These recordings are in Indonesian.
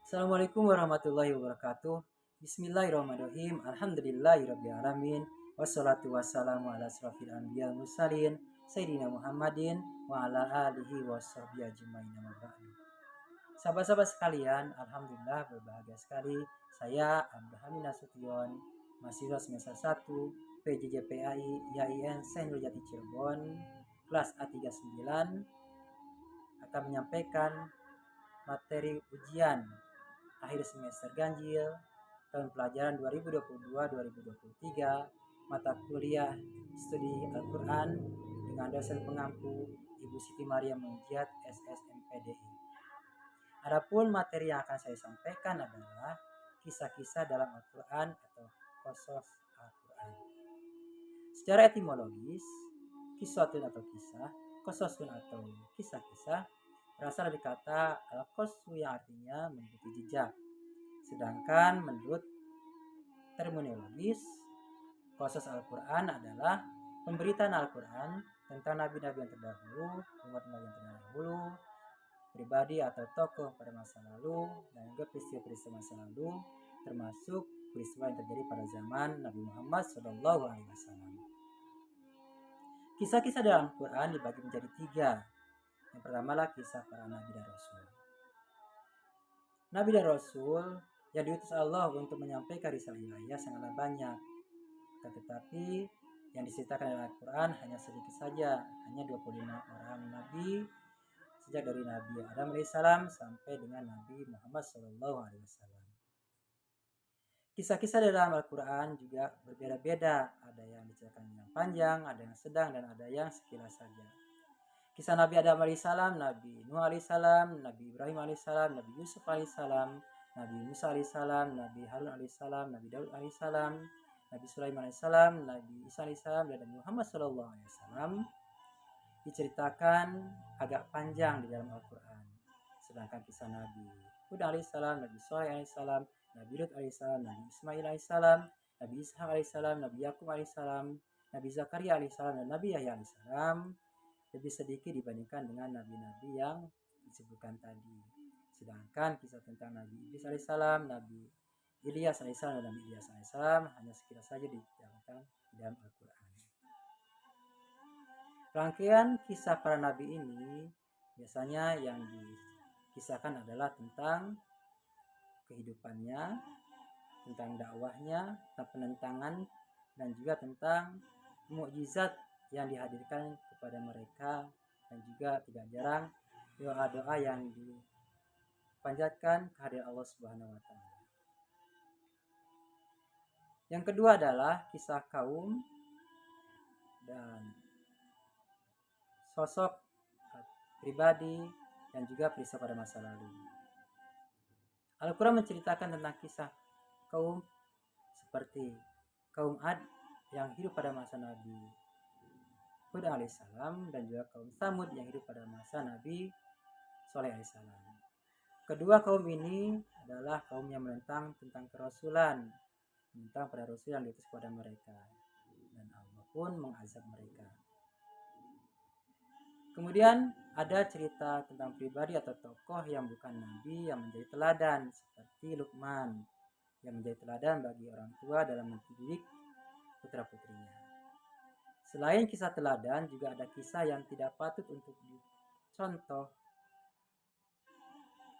Assalamualaikum warahmatullahi wabarakatuh. Bismillahirrahmanirrahim. Alhamdulillahirrabbilalamin. Wassalatu wassalamu ala asrafil anbiya mursalin Sayyidina Muhammadin wa ala alihi washabihi ajmain amma ba'du. Sahabat-sahabat sekalian, alhamdulillah berbahagia sekali. Saya Abdul Hamid Nasution, mahasiswa semester 1 PJJPAI YIN Senur Jati Cirebon, kelas A39, akan menyampaikan materi ujian akhir semester ganjil tahun pelajaran 2022-2023 mata kuliah studi Al-Quran dengan dosen pengampu Ibu Siti Maria Munjiat SSMPDI. Adapun materi yang akan saya sampaikan adalah kisah-kisah dalam Al-Quran atau qasas Al-Quran. Secara etimologis, kisatun atau kisah, qasasun atau kisah-kisah berasal dari kata al-qassu yang artinya mengikuti jejak. Sedangkan menurut terminologis, qasas Al-Quran adalah pemberitaan Al-Quran tentang nabi-nabi yang terdahulu, umat-umat yang terdahulu, pribadi atau tokoh pada masa lalu, dan juga peristiwa-peristiwa masa lalu, termasuk peristiwa yang terjadi pada zaman Nabi Muhammad SAW. Kisah-kisah dalam Al-Quran dibagi menjadi 3. Yang pertama adalah kisah para nabi dan rasul. Nabi dan rasul yang diutus Allah untuk menyampaikan risalah ilahiyah sangatlah banyak. Tetapi yang diceritakan dalam Al-Quran hanya sedikit saja, hanya 25 orang nabi sejak dari Nabi Adam alaihissalam sampai dengan Nabi Muhammad SAW. Kisah-kisah dalam Al-Quran juga berbeda-beda, ada yang diceritakan yang panjang, ada yang sedang, dan ada yang sekilas saja. Kisah Nabi Adam alaihissalam, Nabi Nuh alaihissalam, Nabi Ibrahim alaihissalam, Nabi Yusuf alaihissalam, Nabi Musa alaihissalam, Nabi Harun alaihissalam, Nabi Daud alaihissalam, Nabi Sulaiman alaihissalam, Nabi Isa alaihissalam, dan Nabi Muhammad SAW diceritakan agak panjang di dalam Al-Quran. Sedangkan kisah Nabi Hud alaihissalam, Nabi Shalih alaihissalam, Nabi Lut alaihissalam, Nabi Ismail alaihissalam, Nabi Ishaq alaihissalam, Nabi Yakub alaihissalam, Nabi Zakaria alaihissalam, dan Nabi Yahya alaihissalam lebih sedikit dibandingkan dengan nabi-nabi yang disebutkan tadi. Sedangkan kisah tentang Nabi Idris alaihissalam, Nabi Ilyas alaihissalam, dan Nabi Ilyas alaihissalam hanya sekilas saja diterangkan di dalam Al-Quran. Rangkaian kisah para nabi ini biasanya yang dikisahkan adalah tentang kehidupannya, tentang dakwahnya, tentang penentangan, dan juga tentang mukjizat yang dihadirkan kepada mereka, dan juga tidak jarang doa-doa yang dipanjatkan kehadirat Allah Subhanahu wa taala. Yang kedua adalah kisah kaum dan sosok pribadi dan juga peristiwa pada masa lalu. Al-Quran menceritakan tentang kisah kaum seperti kaum Ad yang hidup pada masa Nabi Hud alaihissalam, dan juga kaum Tsamud yang hidup pada masa Nabi Shalih alaihissalam. Kedua kaum ini adalah kaum yang menentang tentang kerasulan, tentang pada rasul yang diutus kepada mereka, dan Allah pun mengazab mereka. Kemudian ada cerita tentang pribadi atau tokoh yang bukan nabi yang menjadi teladan, seperti Luqman yang menjadi teladan bagi orang tua dalam mendidik putra-putrinya. Selain kisah teladan, juga ada kisah yang tidak patut untuk dicontoh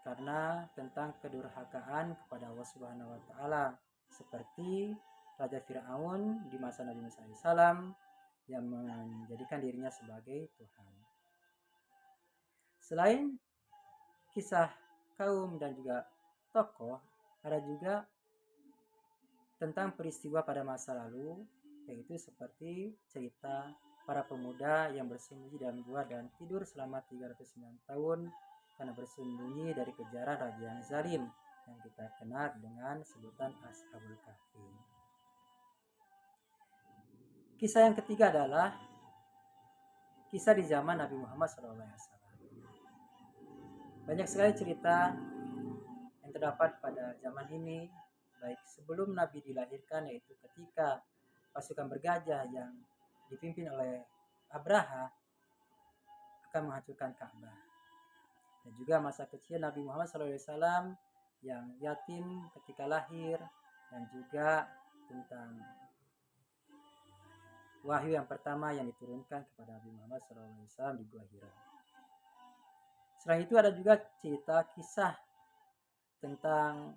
karena tentang kedurhakaan kepada Allah Subhanahu wa taala, seperti Raja Fir'aun di masa Nabi Musa alaihissalam yang menjadikan dirinya sebagai Tuhan. Selain kisah kaum dan juga tokoh, ada juga tentang peristiwa pada masa lalu, yaitu seperti cerita para pemuda yang bersembunyi dalam gua dan tidur selama 309 tahun karena bersembunyi dari kejaran raja yang zalim yang kita kenal dengan sebutan Ashabul Kahfi. Kisah yang ketiga adalah kisah di zaman Nabi Muhammad SAW. Banyak sekali cerita yang terdapat pada zaman ini, baik sebelum Nabi dilahirkan, yaitu ketika pasukan bergajah yang dipimpin oleh Abraha akan menghancurkan Ka'bah, dan juga masa kecil Nabi Muhammad SAW yang yatim ketika lahir, dan juga tentang wahyu yang pertama yang diturunkan kepada Nabi Muhammad SAW di Gua Hira. Selain itu ada juga cerita kisah tentang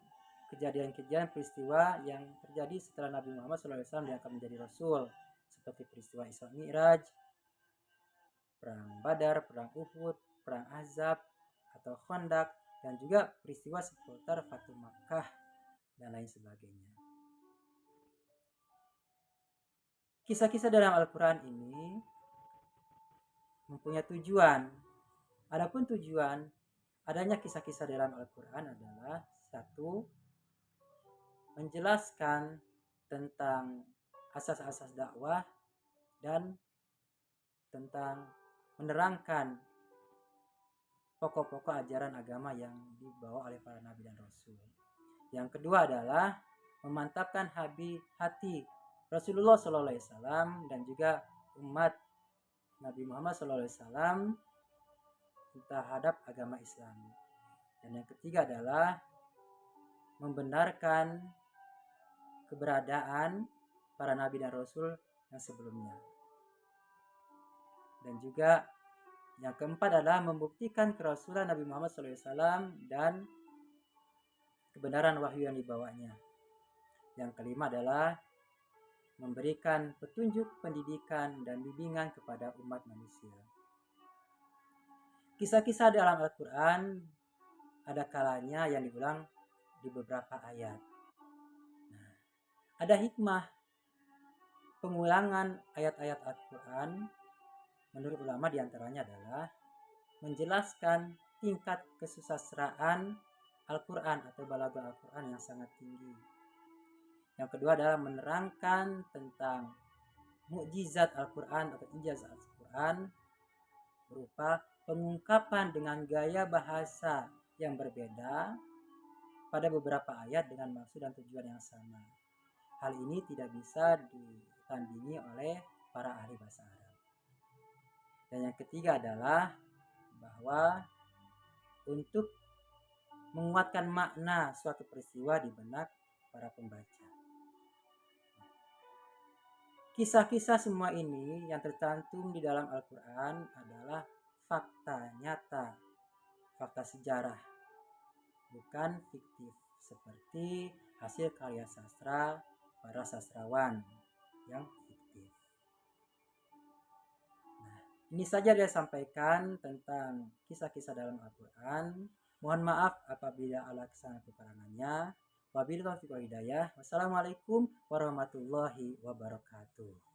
kejadian-kejadian peristiwa yang terjadi setelah Nabi Muhammad SAW diangkat menjadi Rasul, seperti peristiwa Isra Mi'raj, perang Badar, perang Uhud, perang Ahzab atau Khandaq, dan juga peristiwa seputar Fatu Makkah dan lain sebagainya. Kisah-kisah dalam Al-Quran ini mempunyai tujuan. Adapun tujuan adanya kisah-kisah dalam Al-Quran adalah satu, menjelaskan tentang asas-asas dakwah dan tentang menerangkan pokok-pokok ajaran agama yang dibawa oleh para nabi dan rasul. Yang kedua adalah memantapkan hati Rasulullah SAW dan juga umat Nabi Muhammad SAW terhadap agama Islam. Dan yang ketiga adalah membenarkan keberadaan para nabi dan rasul yang sebelumnya. Dan juga yang keempat adalah membuktikan kerasulan Nabi Muhammad SAW dan kebenaran wahyu yang dibawanya. Yang kelima adalah memberikan petunjuk, pendidikan, dan bimbingan kepada umat manusia. Kisah-kisah dalam Al-Quran ada kalanya yang diulang di beberapa ayat. Nah, ada hikmah pengulangan ayat-ayat Al-Quran menurut ulama diantaranya adalah menjelaskan tingkat kesusastraan Al-Quran atau balaghah Al-Quran yang sangat tinggi. Yang kedua adalah menerangkan tentang mukjizat Al-Quran atau ijazah Al-Quran berupa pengungkapan dengan gaya bahasa yang berbeda pada beberapa ayat dengan maksud dan tujuan yang sama. Hal ini tidak bisa ditandingi oleh para ahli bahasa Arab. Dan yang ketiga adalah bahwa untuk menguatkan makna suatu peristiwa di benak para pembaca. Kisah-kisah semua ini yang tercantum di dalam Al-Quran adalah fakta nyata, fakta sejarah, bukan fiktif seperti hasil karya sastra para sastrawan yang fiktif. Nah, ini saja dia sampaikan tentang kisah-kisah dalam Al-Quran. Mohon maaf apabila ada kesalahan kekurangannya. Wabillahi taufiq wal hidayah. Wassalamualaikum warahmatullahi wabarakatuh.